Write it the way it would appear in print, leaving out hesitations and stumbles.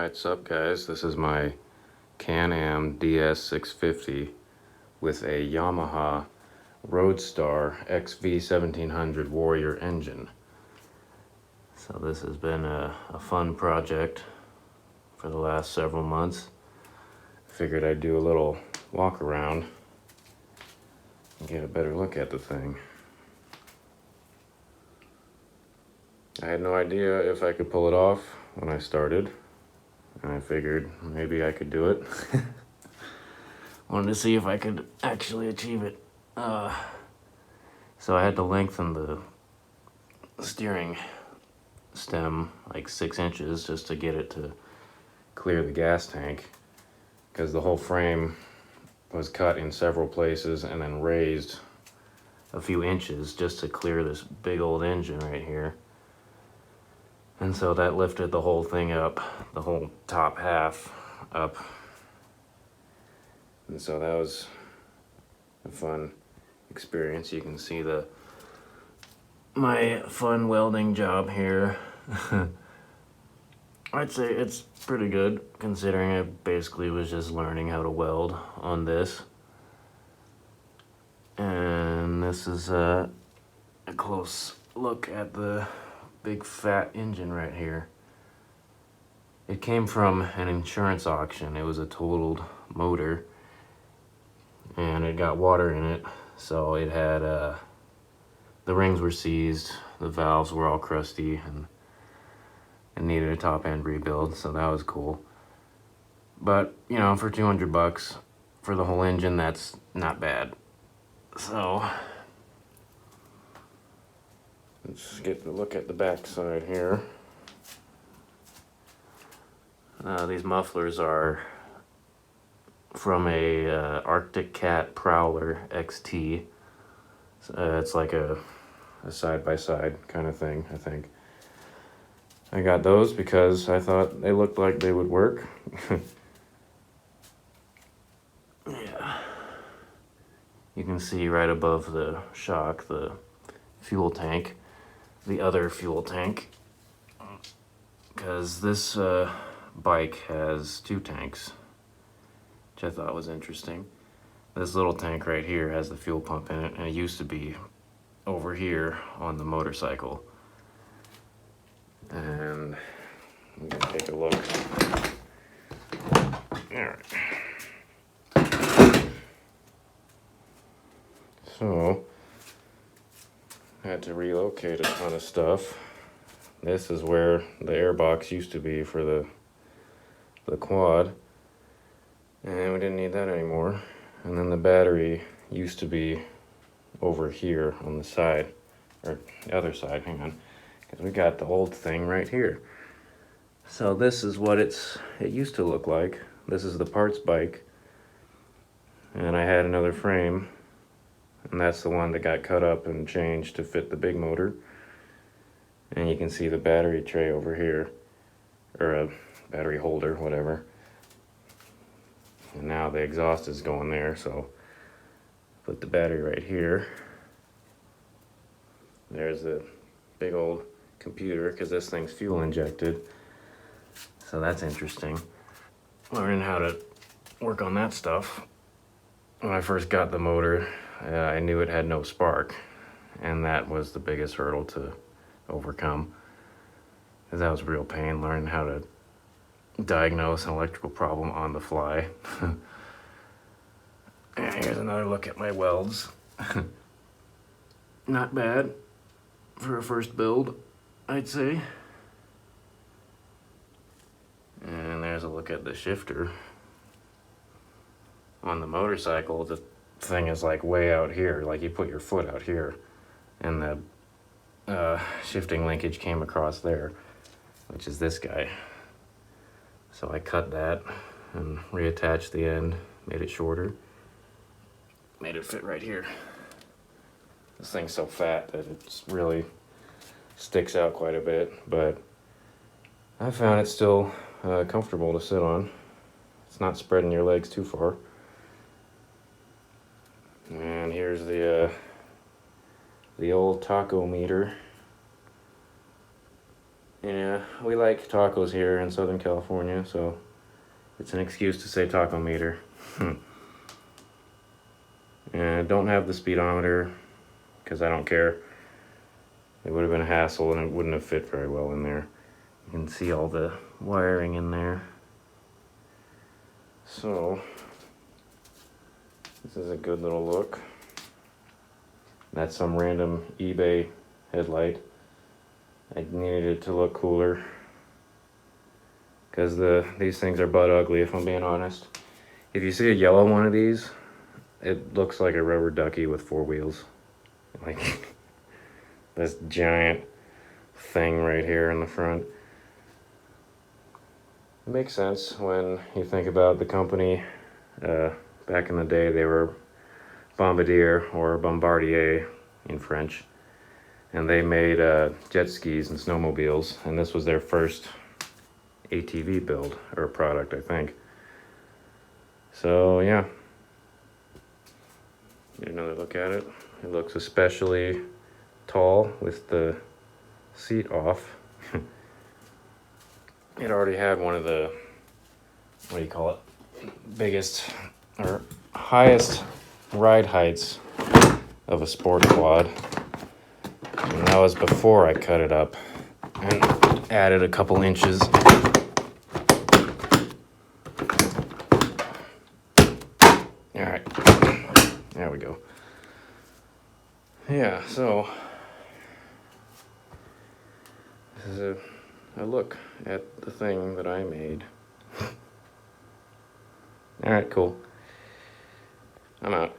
Alright, what's up guys? This is my Can-Am DS650 with a Yamaha Roadstar XV1700 Warrior engine. So this has been a fun project for the last several months. Figured I'd do a little walk around and get a better look at the thing. I had no idea if I could pull it off when I started, and I figured maybe I could do it. Wanted to see if I could actually achieve it. So I had to lengthen the steering stem like 6 inches just to get it to clear the gas tank, because the whole frame was cut in several places and then raised a few inches just to clear this big old engine right here. And so that lifted the whole thing up, the whole top half up. And so that was a fun experience. You can see my fun welding job here. I'd say it's pretty good, considering I basically was just learning how to weld on this. And this is a close look at the big fat engine right here. It came from an insurance auction. It was a totaled motor, and it got water in it, so it had the rings were seized, the valves were all crusty, and it needed a top end rebuild, so that was cool. But you know, for 200 bucks for the whole engine, that's not bad. So let's get a look at the back side here. These mufflers are from a Arctic Cat Prowler XT. It's like a side-by-side kind of thing, I think. I got those because I thought they looked like they would work. Yeah. You can see right above the shock the fuel tank, the other fuel tank, because this bike has 2 tanks, which I thought was interesting. This little tank right here has the fuel pump in it, and it used to be over here on the motorcycle. And I'm gonna take a look. Alright. So I had to relocate a ton of stuff. This is where the airbox used to be for the quad, and we didn't need that anymore. And then the battery used to be over here on the side, or the other side, hang on, because we got the old thing right here. So this is what it used to look like. This is the parts bike, and I had another frame, and that's the one that got cut up and changed to fit the big motor. And you can see the battery tray over here, or a battery holder, whatever. And now the exhaust is going there, so put the battery right here. There's the big old computer, because this thing's fuel injected. So that's interesting. Learning how to work on that stuff. When I first got the motor, I knew it had no spark, and that was the biggest hurdle to overcome, because that was a real pain, learning how to diagnose an electrical problem on the fly. And here's another look at my welds. Not bad for a first build, I'd say. And there's a look at the shifter. On the motorcycle, the thing is like way out here, like you put your foot out here, and the shifting linkage came across there, which is this guy. So I cut that and reattached the end, made it shorter, made it fit right here. This thing's so fat that it really sticks out quite a bit, but I found it still comfortable to sit on. It's not spreading your legs too far. And here's the old taco meter. Yeah, we like tacos here in Southern California, so it's an excuse to say taco meter. And I don't have the speedometer because I don't care. It would have been a hassle and it wouldn't have fit very well in there. You can see all the wiring in there. So, this is a good little look. That's some random eBay headlight. I needed it to look cooler because these things are butt ugly, if I'm being honest. If you see a yellow one of these, it looks like a rubber ducky with 4 wheels. Like this giant thing right here in the front. It makes sense when you think about the company. Back in the day, they were Bombardier or Bombardier in French, and they made jet skis and snowmobiles, and this was their first ATV build or product, I think. So yeah, get another look at it. It looks especially tall with the seat off. It already had one of the, what do you call it, biggest or highest ride heights of a sport quad. And that was before I cut it up and added a couple inches. Alright, there we go. Yeah, so this is a look at the thing that I made. Alright, cool. I'm out.